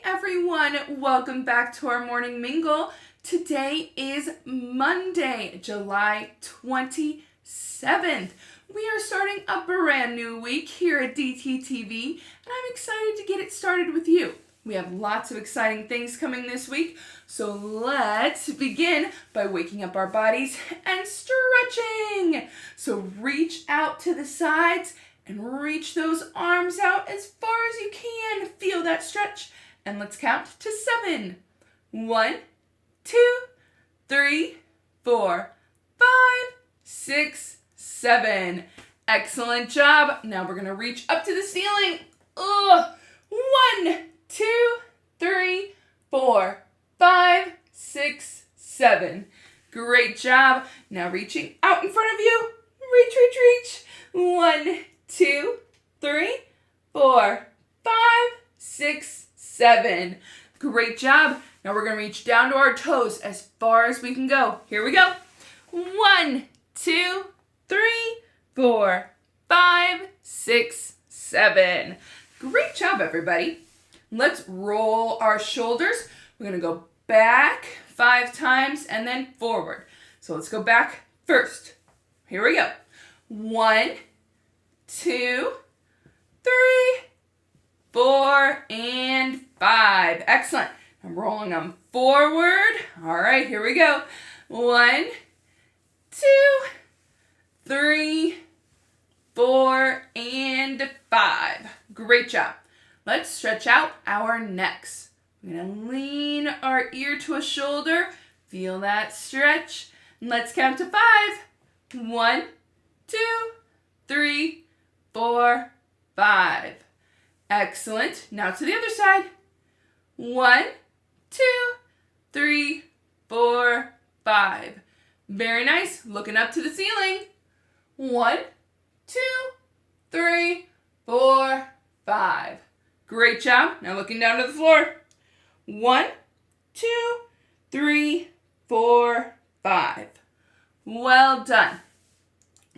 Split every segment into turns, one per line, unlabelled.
everyone, welcome back to our Morning Mingle. Today is Monday, July 27th. We are starting a brand new week here at DTTV, and I'm excited to get it started with you. We have lots of exciting things coming this week, so let's begin by waking up our bodies and stretching. So reach out to the sides and reach those arms out as far as you can. Feel that stretch. And let's count to 7. 1, 2, 3, 4, 5, 6, 7. Excellent job. Now we're going to reach up to the ceiling. 1, 2, 3, 4, 5, 6, 7. Great job. Now reaching out in front of you. Reach, reach, reach. 1, 2, 3, 4, 5, 6, 7. Great job. Now we're going to reach down to our toes as far as we can go. Here we go. 1, 2, 3, 4, 5, 6, 7. Great job, everybody. Let's roll our shoulders. We're going to go back 5 times and then forward. So let's go back first. Here we go. 1, 2, 3, 4, and 5. Excellent. I'm rolling them forward. All right, here we go. 1, 2, 3, 4, and 5. Great job. Let's stretch out our necks. We're going to lean our ear to a shoulder. Feel that stretch. Let's count to 5. 1, 2, 3, 4, 5. Excellent. Now to the other side. 1, 2, 3, 4, 5. Very nice. Looking up to the ceiling. 1, 2, 3, 4, 5. Great job. Now looking down to the floor. 1, 2, 3, 4, 5. Well done.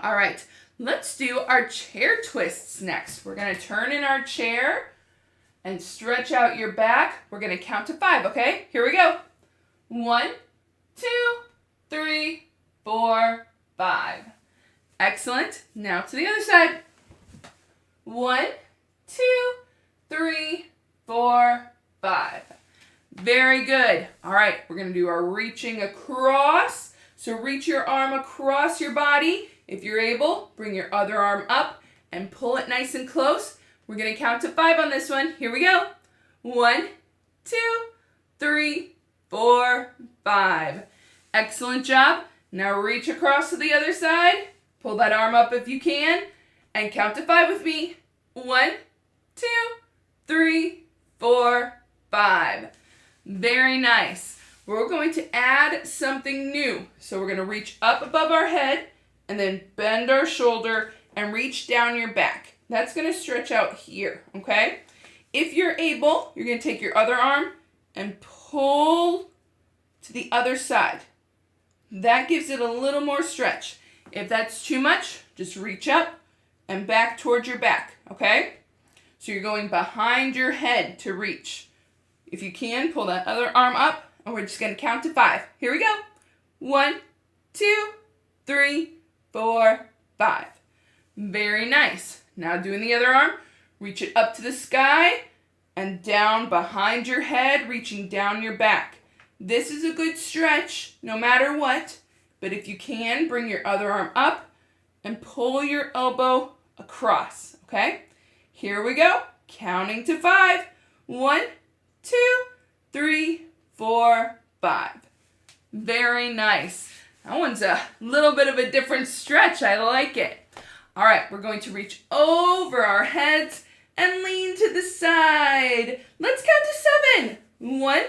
All right. Let's do our chair twists next. We're going to turn in our chair and stretch out your back. We're going to count to 5, okay? Here we go. 1, 2, 3, 4, 5. Excellent. Now to the other side. 1, 2, 3, 4, 5. Very good. All right, we're going to do our reaching across. So reach your arm across your body. If you're able, bring your other arm up and pull it nice and close. We're going to count to 5 on this one. Here we go. 1, 2, 3, 4, 5. Excellent job. Now reach across to the other side. Pull that arm up if you can. And count to 5 with me. 1, 2, 3, 4, 5. Very nice. We're going to add something new. So we're going to reach up above our head and then bend our shoulder and reach down your back. That's going to stretch out here, okay? If you're able, you're going to take your other arm and pull to the other side. That gives it a little more stretch. If that's too much, just reach up and back towards your back, okay? So you're going behind your head to reach. If you can, pull that other arm up, and we're just going to count to 5. Here we go. 1, 2, 3, 4, 5. Very nice. Now doing the other arm, reach it up to the sky and down behind your head, reaching down your back. This is a good stretch no matter what, but if you can, bring your other arm up and pull your elbow across, okay? Here we go. Counting to 5. 1, 2, 3, 4, 5. Very nice. That one's a little bit of a different stretch. I like it. All right, we're going to reach over our heads and lean to the side. Let's count to 7. 1,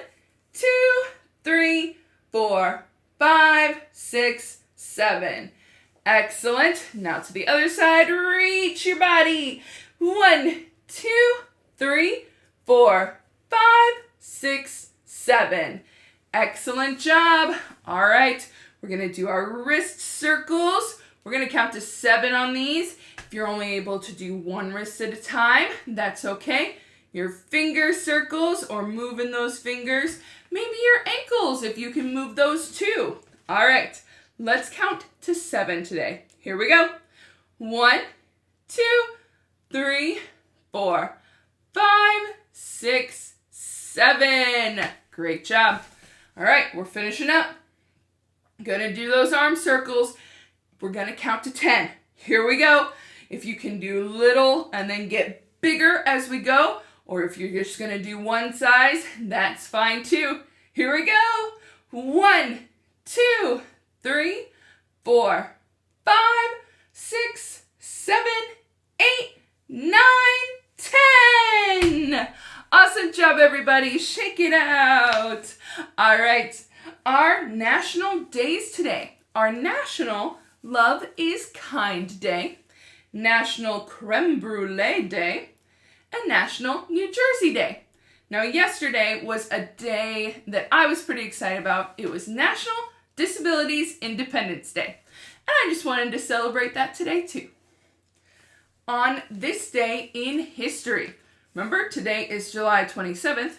2, 3, 4, 5, 6, 7. Excellent. Now to the other side. Reach your body. 1, 2, 3, 4, 5, 6, 7. Excellent job. All right. We're going to do our wrist circles. We're going to count to 7 on these. If you're only able to do one wrist at a time, that's okay. your finger circles or moving those fingers. Maybe your ankles if you can move those too. All right, let's count to 7 today. Here we go. 1, 2, 3, 4, 5, 6, 7. Great job. All right, we're finishing up. Gonna do those arm circles. We're gonna count to 10. Here we go. If you can do little and then get bigger as we go, or if you're just gonna do one size, that's fine too. Here we go. 1, 2, 3, 4, 5, 6, 7, 8, 9, 10. Awesome job, everybody. Shake it out. All right. Our national days today are National Love is Kind Day, National Creme Brulee Day, and National New Jersey Day. Now, yesterday was a day that I was pretty excited about. It was National Disabilities Independence Day, and I just wanted to celebrate that today too. On this day in history, remember today is July 27th,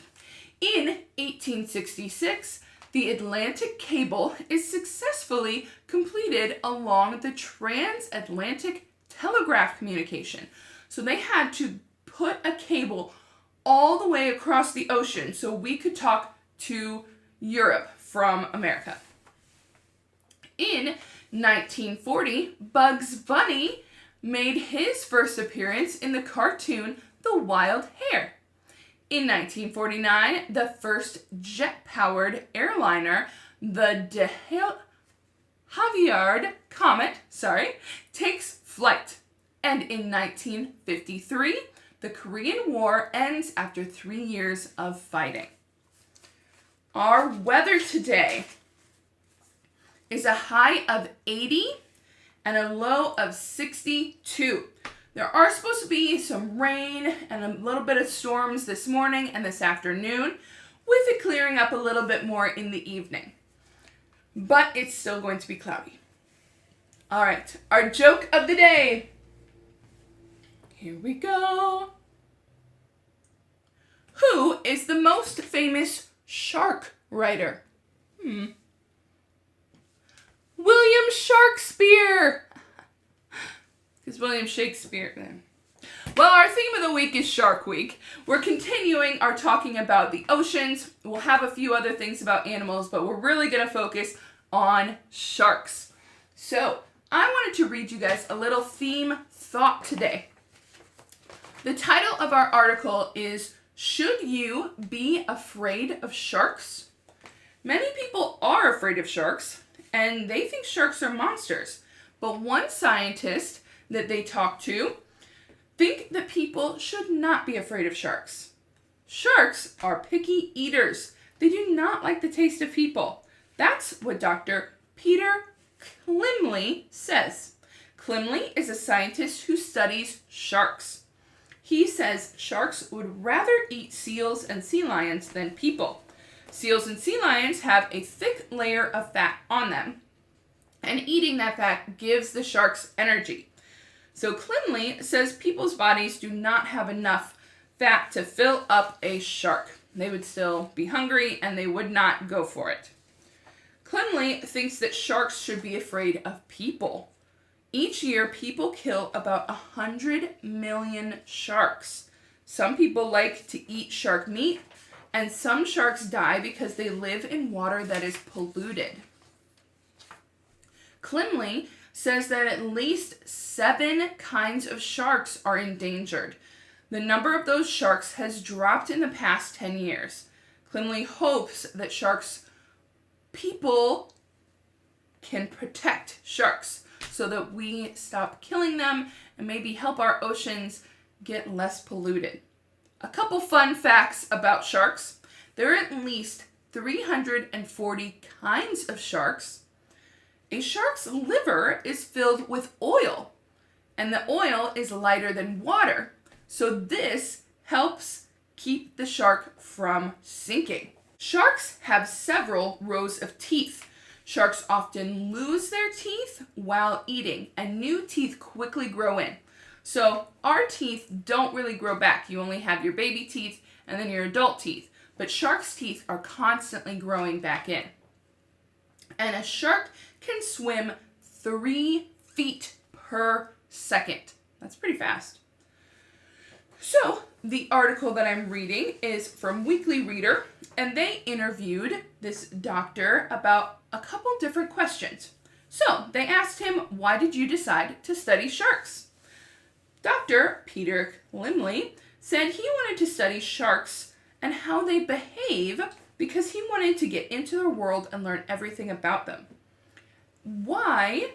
in 1866, the Atlantic cable is successfully completed along the transatlantic telegraph communication. So they had to put a cable all the way across the ocean so we could talk to Europe from America. In 1940, Bugs Bunny made his first appearance in the cartoon The Wild Hare. In 1949, the first jet-powered airliner, the De Havilland Comet, takes flight. And in 1953, the Korean War ends after 3 years of fighting. Our weather today is a high of 80 and a low of 62. There are supposed to be some rain and a little bit of storms this morning and this afternoon, with it clearing up a little bit more in the evening. But it's still going to be cloudy. All right, our joke of the day. Here we go. Who is the most famous shark writer? William Shakespeare. Because William Shakespeare. Well, our theme of the week is Shark Week. We're continuing our talking about the oceans. We'll have a few other things about animals, but we're really going to focus on sharks. So, I wanted to read you guys a little theme thought today. The title of our article is, Should You Be Afraid of Sharks? Many people are afraid of sharks, and they think sharks are monsters. But one scientist that they talk to think that people should not be afraid of sharks. Sharks are picky eaters. They do not like the taste of people. That's what Dr. Peter Klimley says. Klimley is a scientist who studies sharks. He says sharks would rather eat seals and sea lions than people. Seals and sea lions have a thick layer of fat on them, and eating that fat gives the sharks energy. So Klimley says people's bodies do not have enough fat to fill up a shark. They would still be hungry and they would not go for it. Klimley thinks that sharks should be afraid of people. Each year, people kill about 100 million sharks. Some people like to eat shark meat, and some sharks die because they live in water that is polluted. Klimley says that at least 7 kinds of sharks are endangered. The number of those sharks has dropped in the past 10 years. Klimley hopes that people can protect sharks so that we stop killing them and maybe help our oceans get less polluted. A couple fun facts about sharks. There are at least 340 kinds of sharks. A shark's liver is filled with oil, and the oil is lighter than water. So this helps keep the shark from sinking. Sharks have several rows of teeth. Sharks often lose their teeth while eating, and new teeth quickly grow in. So our teeth don't really grow back. You only have your baby teeth and then your adult teeth. But sharks' teeth are constantly growing back in. And a shark can swim 3 feet per second. That's pretty fast. So the article that I'm reading is from Weekly Reader, and they interviewed this doctor about a couple different questions. So they asked him, why did you decide to study sharks? Dr. Peter Limley said he wanted to study sharks and how they behave because he wanted to get into their world and learn everything about them. Why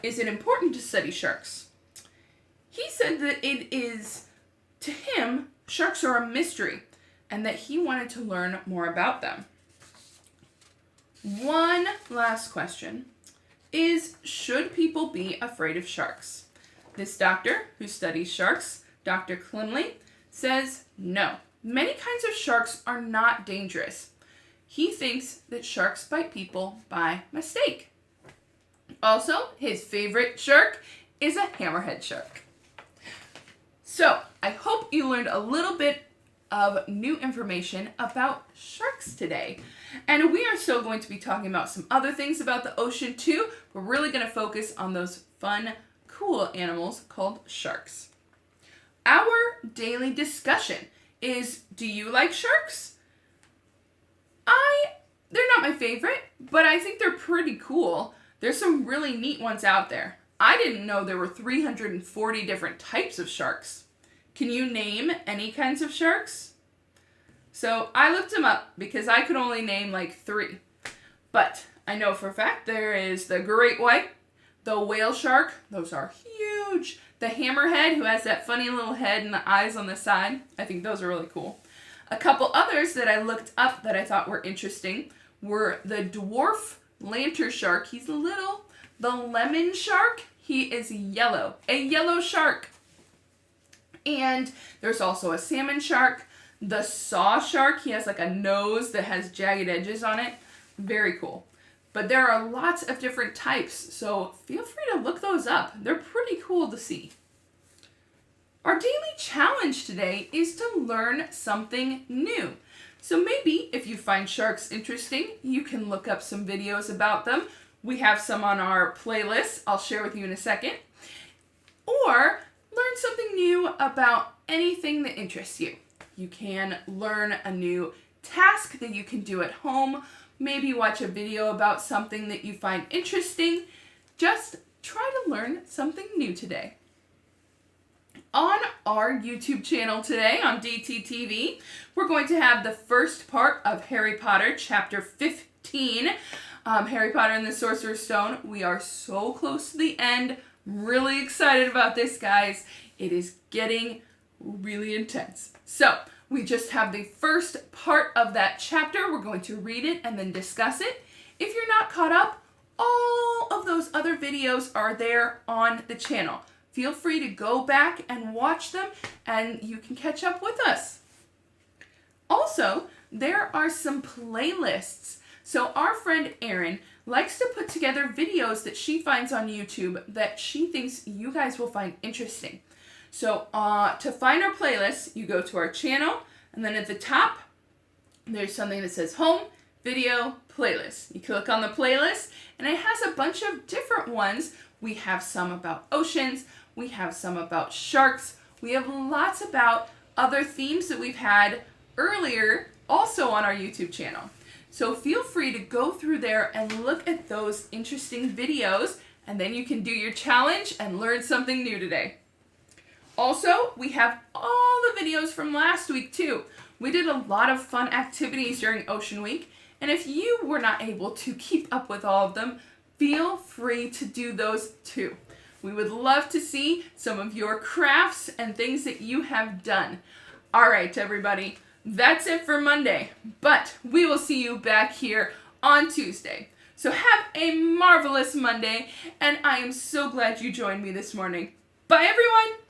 is it important to study sharks? He said that it is, to him, sharks are a mystery and that he wanted to learn more about them. One last question is, should people be afraid of sharks? This doctor who studies sharks, Dr. Klimley, says no. Many kinds of sharks are not dangerous. He thinks that sharks bite people by mistake. Also, his favorite shark is a hammerhead shark. So, I hope you learned a little bit of new information about sharks today. And we are still going to be talking about some other things about the ocean too. We're really going to focus on those fun, cool animals called sharks. Our daily discussion is, do you like sharks? They're not my favorite, but I think they're pretty cool. There's some really neat ones out there. I didn't know there were 340 different types of sharks. Can you name any kinds of sharks? So I looked them up because I could only name like 3. But I know for a fact there is the great white, the whale shark, those are huge. The hammerhead, who has that funny little head and the eyes on the side, I think those are really cool. A couple others that I looked up that I thought were interesting were the dwarf lantern shark. He's little. The lemon shark, he is yellow. A yellow shark. And there's also a salmon shark. The saw shark, he has like a nose that has jagged edges on it. Very cool. But there are lots of different types, so feel free to look those up. They're pretty cool to see. Our daily challenge today is to learn something new. So maybe if you find sharks interesting, you can look up some videos about them. We have some on our playlist I'll share with you in a second. Or learn something new about anything that interests you. You can learn a new task that you can do at home. Maybe watch a video about something that you find interesting. Just try to learn something new today. On our YouTube channel today, on DTTV, we're going to have the first part of Harry Potter, Chapter 15, Harry Potter and the Sorcerer's Stone. We are so close to the end. Really excited about this, guys. It is getting really intense. So, we just have the first part of that chapter. We're going to read it and then discuss it. If you're not caught up, all of those other videos are there on the channel. Feel free to go back and watch them, and you can catch up with us. Also, there are some playlists. So our friend Erin likes to put together videos that she finds on YouTube that she thinks you guys will find interesting. So to find our playlist, you go to our channel, and then at the top, there's something that says Home, Video, Playlist. You click on the playlist, and it has a bunch of different ones. We have some about oceans. We have some about sharks. We have lots about other themes that we've had earlier also on our YouTube channel. So feel free to go through there and look at those interesting videos, and then you can do your challenge and learn something new today. Also, we have all the videos from last week too. We did a lot of fun activities during Ocean Week, and if you were not able to keep up with all of them, feel free to do those too. We would love to see some of your crafts and things that you have done. All right, everybody, that's it for Monday, but we will see you back here on Tuesday. So have a marvelous Monday, and I am so glad you joined me this morning. Bye, everyone.